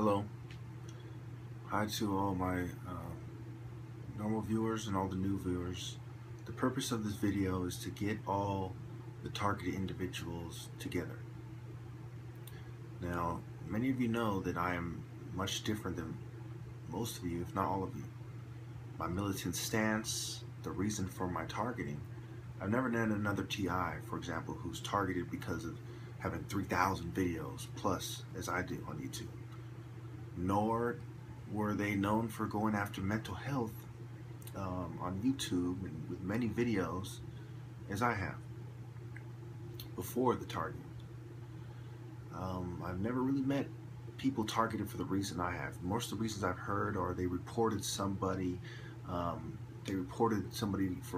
Hello. Hi to all my normal viewers and all the new viewers. The purpose of this video is to get all the targeted individuals together. Now, many of you know that I am much different than most of you, if not all of you. My militant stance, the reason for my targeting. I've never known another TI, for example, who's targeted because of having 3,000 videos plus, as I do on YouTube. Nor were they known for going after mental health on YouTube and with many videos as I have before the targeting. I've never really met people targeted for the reason I have. Most of the reasons I've heard are they reported somebody for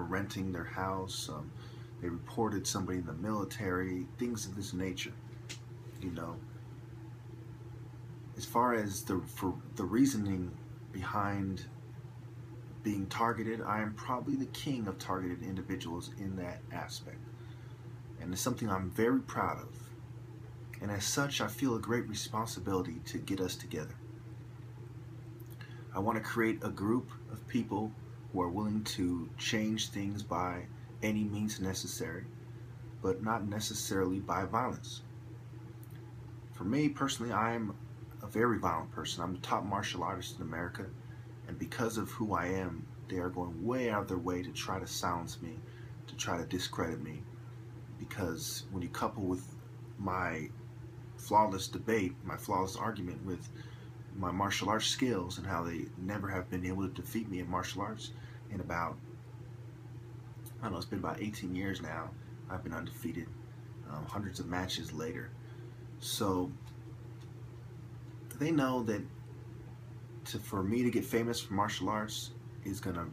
renting their house, they reported somebody in the military, things of this nature, you know. As far as the reasoning behind being targeted, I am probably the king of targeted individuals in that aspect. And it's something I'm very proud of. And as such, I feel a great responsibility to get us together. I want to create a group of people who are willing to change things by any means necessary, but not necessarily by violence. For me personally, I'm a very violent person. I'm the top martial artist in America, and because of who I am, they are going way out of their way to try to silence me, to try to discredit me, because when you couple with my flawless debate, my flawless argument with my martial arts skills and how they never have been able to defeat me in martial arts in about, I don't know, it's been about 18 years now. I've been undefeated, hundreds of matches later. So they know that for me to get famous for martial arts is going to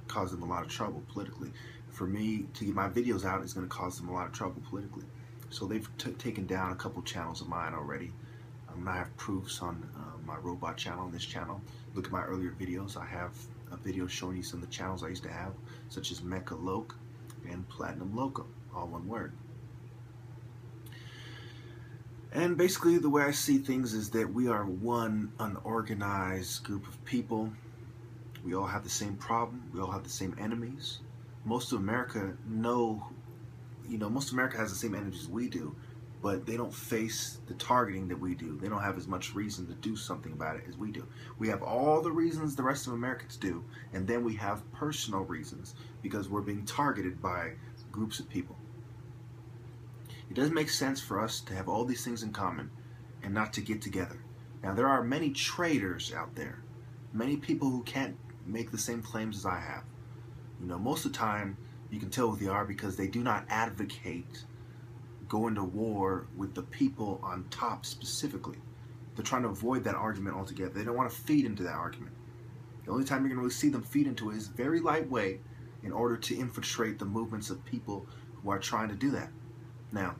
cause them a lot of trouble politically. For me to get my videos out is going to cause them a lot of trouble politically. So they've taken down a couple channels of mine already. I have proofs on my robot channel, on this channel. Look at my earlier videos. I have a video showing you some of the channels I used to have, such as Mecha Loke and Platinum Loco, all one word. And basically the way I see things is that we are one unorganized group of people. We all have the same problem. We all have the same enemies. Most of America most of America has the same enemies we do, but they don't face the targeting that we do. They don't have as much reason to do something about it as we do. We have all the reasons the rest of Americans do, and then we have personal reasons because we're being targeted by groups of people. It doesn't make sense for us to have all these things in common and not to get together. Now, there are many traitors out there, many people who can't make the same claims as I have. You know, most of the time, you can tell who they are because they do not advocate going to war with the people on top specifically. They're trying to avoid that argument altogether. They don't want to feed into that argument. The only time you're going to really see them feed into it is very lightweight in order to infiltrate the movements of people who are trying to do that. Now,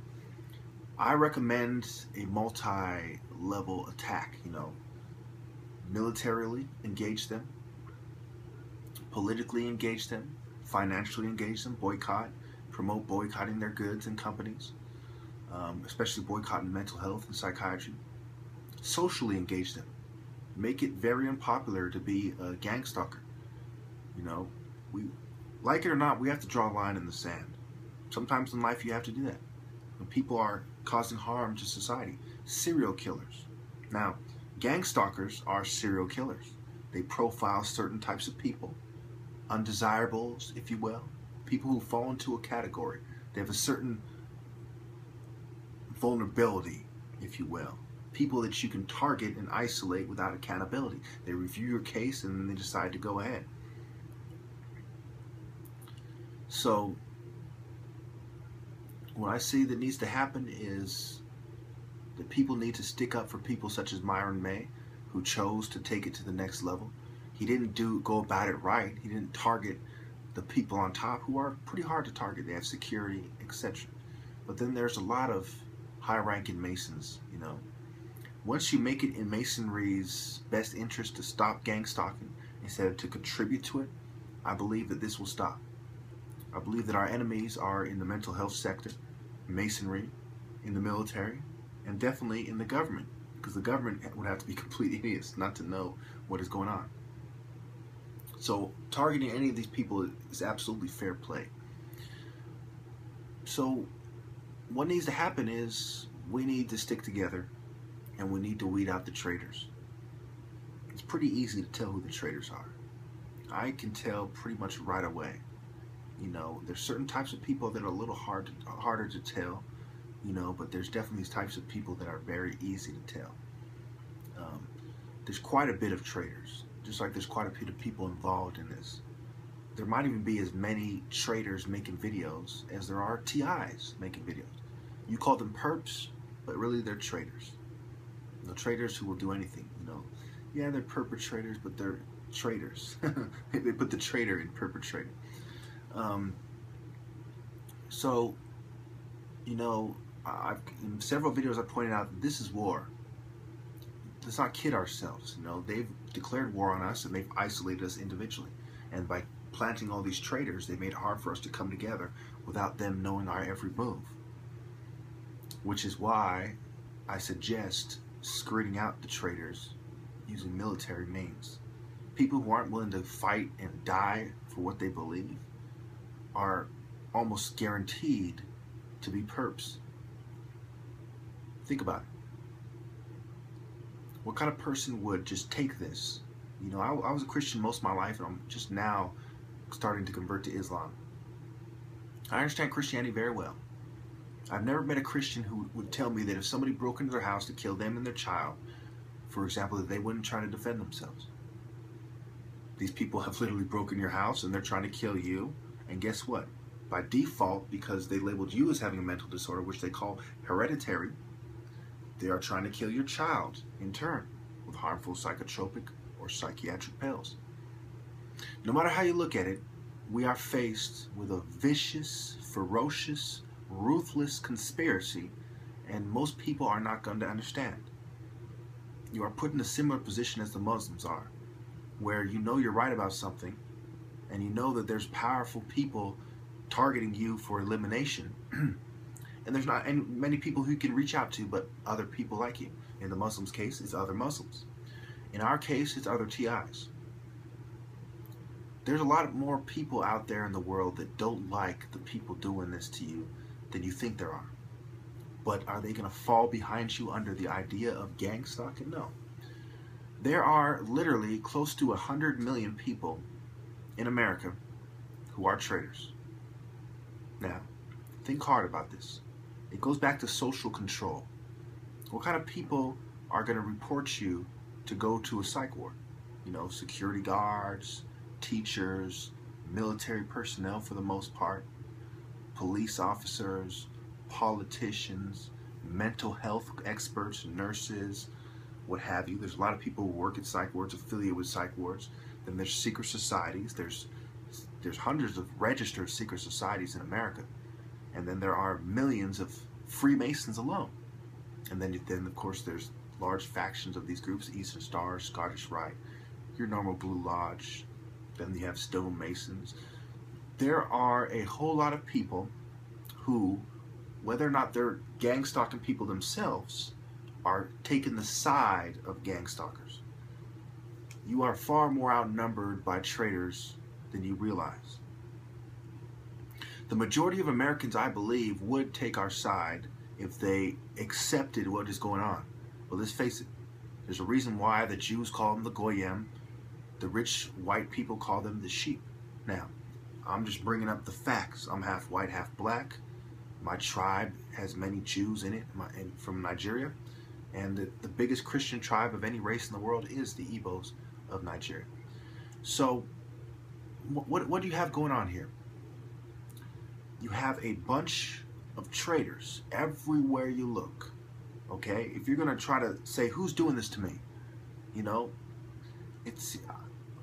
I recommend a multi-level attack, militarily engage them, politically engage them, financially engage them, boycott, promote boycotting their goods and companies, especially boycotting mental health and psychiatry. Socially engage them. Make it very unpopular to be a gang stalker. We like it or not, we have to draw a line in the sand. Sometimes in life you have to do that. When people are causing harm to society. Serial killers. Now, gang stalkers are serial killers. They profile certain types of people, undesirables, if you will, people who fall into a category. They have a certain vulnerability, if you will. People that you can target and isolate without accountability. They review your case and then they decide to go ahead. So, what I see that needs to happen is that people need to stick up for people such as Myron May, who chose to take it to the next level. He didn't go about it right. He didn't target the people on top, who are pretty hard to target. They have security, etc. But then there's a lot of high-ranking Masons, Once you make it in Masonry's best interest to stop gang stalking instead of to contribute to it, I believe that this will stop. I believe that our enemies are in the mental health sector, Masonry, in the military, and definitely in the government. because the government would have to be complete idiots not to know what is going on. So targeting any of these people is absolutely fair play. So what needs to happen is we need to stick together and we need to weed out the traitors. It's pretty easy to tell who the traitors are. I can tell pretty much right away. You know, there's certain types of people that are a little harder to tell, you know, but there's definitely these types of people that are very easy to tell. There's quite a bit of traitors, just like there's quite a bit of people involved in this. There might even be as many traitors making videos as there are TIs making videos. You call them perps, but really they're traitors. You know, traitors who will do anything, you know. Yeah, they're perpetrators, but they're traitors. They put the traitor in perpetrator. So, you know, in several videos I pointed out that this is war. Let's not kid ourselves. You know, they've declared war on us and they've isolated us individually. And by planting all these traitors, they made it hard for us to come together without them knowing our every move. Which is why I suggest screening out the traitors using military means. People who aren't willing to fight and die for what they believe are almost guaranteed to be perps. Think about it. What kind of person would just take this? You know, I was a Christian most of my life, and I'm just now starting to convert to Islam. I understand Christianity very well. I've never met a Christian who would tell me that if somebody broke into their house to kill them and their child, for example, that they wouldn't try to defend themselves. These people have literally broken your house and they're trying to kill you. And guess what? By default, because they labeled you as having a mental disorder, which they call hereditary, they are trying to kill your child in turn with harmful psychotropic or psychiatric pills. No matter how you look at it, we are faced with a vicious, ferocious, ruthless conspiracy, and most people are not going to understand. You are put in a similar position as the Muslims are, where you know you're right about something, and you know that there's powerful people targeting you for elimination, and there's not many people who you can reach out to but other people like you. In the Muslims' case, it's other Muslims. In our case, it's other TIs. There's a lot more people out there in the world that don't like the people doing this to you than you think there are. But are they going to fall behind you under the idea of gang stalking? No. There are literally close to 100 million people in America who are traitors. Now, think hard about this. It goes back to social control. What kind of people are going to report you to go to a psych ward? You know, security guards, teachers, military personnel for the most part, police officers, politicians, mental health experts, nurses, what have you. There's a lot of people who work at psych wards, affiliated with psych wards. Then there's secret societies. There's hundreds of registered secret societies in America. And then there are millions of Freemasons alone. And then of course, there's large factions of these groups: Eastern Star, Scottish Rite, your normal Blue Lodge. Then you have stonemasons. There are a whole lot of people who, whether or not they're gang stalking people themselves, are taking the side of gang stalkers. You are far more outnumbered by traitors than you realize. The majority of Americans, I believe, would take our side if they accepted what is going on. Well, let's face it. There's a reason why the Jews call them the Goyim. The rich white people call them the sheep. Now, I'm just bringing up the facts. I'm half white, half black. My tribe has many Jews in it from Nigeria. And the biggest Christian tribe of any race in the world is the Igbos of Nigeria. So, what do you have going on here? You have a bunch of traitors everywhere you look. Okay? If you're going to try to say, who's doing this to me? You know,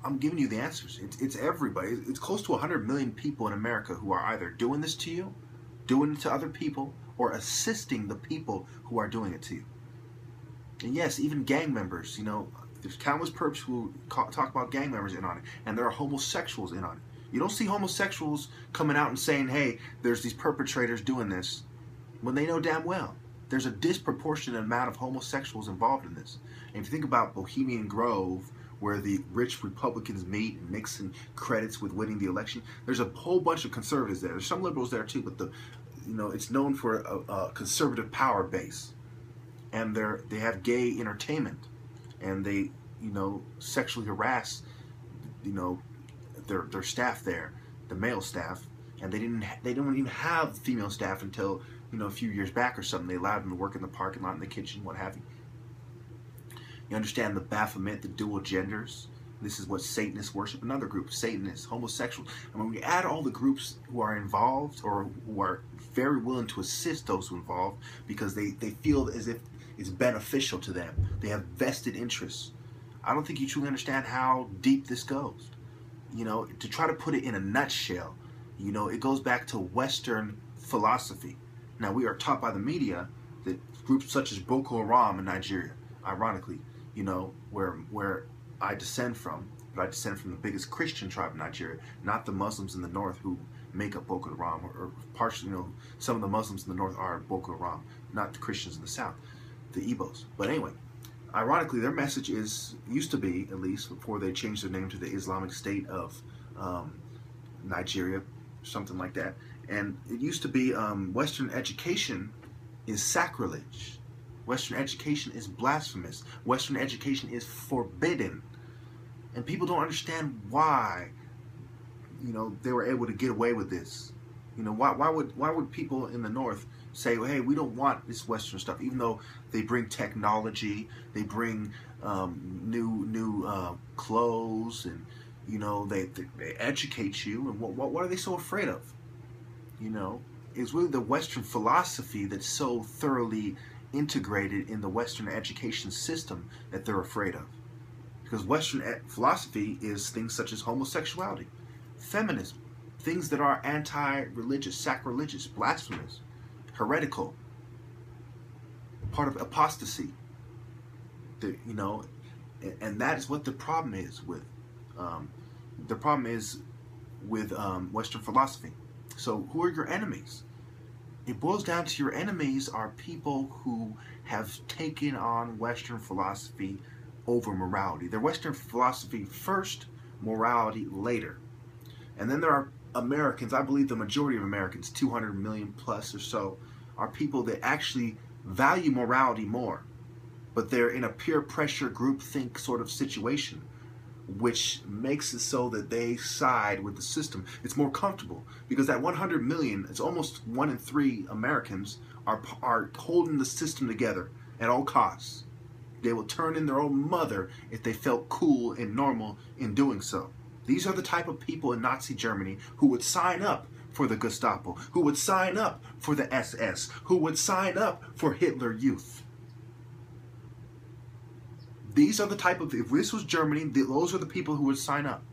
I'm giving you the answers. It's everybody. It's close to 100 million people in America who are either doing this to you, doing it to other people, or assisting the people who are doing it to you. And yes, even gang members, you know, there's countless perps who talk about gang members in on it, and there are homosexuals in on it. You don't see homosexuals coming out and saying, hey, there's these perpetrators doing this, when they know damn well there's a disproportionate amount of homosexuals involved in this. And if you think about Bohemian Grove, where the rich Republicans meet and Nixon credits with winning the election, there's a whole bunch of conservatives there. There's some liberals there too, but it's known for a conservative power base, and they have gay entertainment, and they sexually harass their staff there, the male staff, and they don't even have female staff until a few years back or something. They allowed them to work in the parking lot, in the kitchen, what have you. You understand the Baphomet, the dual genders. This is what Satanists worship. Another group, Satanists, homosexuals. And when we add all the groups who are involved or who are very willing to assist those who are involved because they feel as if it's beneficial to them, they have vested interests, I don't think you truly understand how deep this goes. To try to put it in a nutshell, it goes back to Western philosophy. Now, we are taught by the media that groups such as Boko Haram in Nigeria, ironically, where I descend from, but I descend from the biggest Christian tribe in Nigeria, not the Muslims in the north who make up Boko Haram, or partially, some of the Muslims in the north are Boko Haram, not the Christians in the south, the Igbos. But anyway, ironically, their message used to be, at least before they changed their name to the Islamic State of Nigeria, something like that, and it used to be Western education is sacrilege. Western education is blasphemous. Western education is forbidden. And people don't understand why, they were able to get away with this. Why would people in the North say, well, hey, we don't want this Western stuff, even though they bring technology, they bring new clothes, and they educate you. And what are they so afraid of? It's really the Western philosophy that's so thoroughly integrated in the Western education system that they're afraid of. Because Western philosophy is things such as homosexuality, feminism, things that are anti-religious, sacrilegious, blasphemous, heretical, part of apostasy. And that is what the problem is with. Western philosophy. So who are your enemies? It boils down to your enemies are people who have taken on Western philosophy over morality. They're Western philosophy first, morality later. And then there are Americans, I believe the majority of Americans, 200 million plus or so, are people that actually value morality more. But they're in a peer pressure groupthink sort of situation, which makes it so that they side with the system. It's more comfortable because that 100 million, it's almost 1 in 3 Americans are holding the system together at all costs. They will turn in their own mother if they felt cool and normal in doing so. These are the type of people in Nazi Germany who would sign up for the Gestapo, who would sign up for the SS, who would sign up for Hitler Youth. These are the type of, if this was Germany, those are the people who would sign up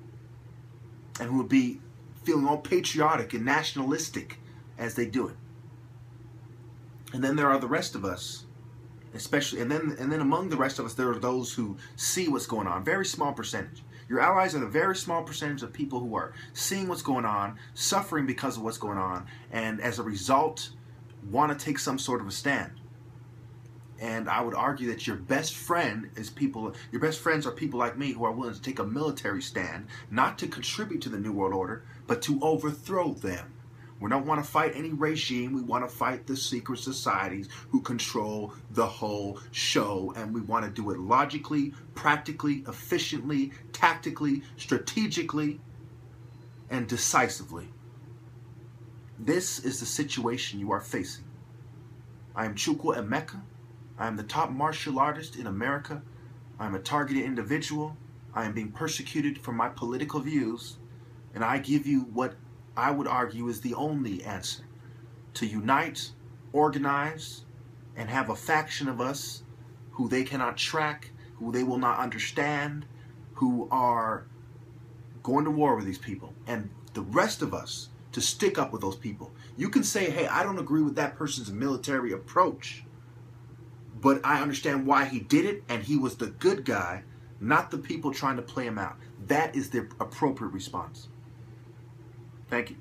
and who would be feeling all patriotic and nationalistic as they do it. And then there are the rest of us, especially, and then among the rest of us, there are those who see what's going on. Very small percentage. Your allies are the very small percentage of people who are seeing what's going on, suffering because of what's going on, and as a result, want to take some sort of a stand. And I would argue that your best friend is people, your best friends are people like me who are willing to take a military stand, not to contribute to the New World Order, but to overthrow them. We don't want to fight any regime. We want to fight the secret societies who control the whole show. And we want to do it logically, practically, efficiently, tactically, strategically, and decisively. This is the situation you are facing. I am Chukwu Emeka. I am the top martial artist in America. I am a targeted individual. I am being persecuted for my political views. And I give you what I would argue is the only answer: to unite, organize, and have a faction of us who they cannot track, who they will not understand, who are going to war with these people. And the rest of us to stick up with those people. You can say, hey, I don't agree with that person's military approach, but I understand why he did it, and he was the good guy, not the people trying to play him out. That is the appropriate response. Thank you.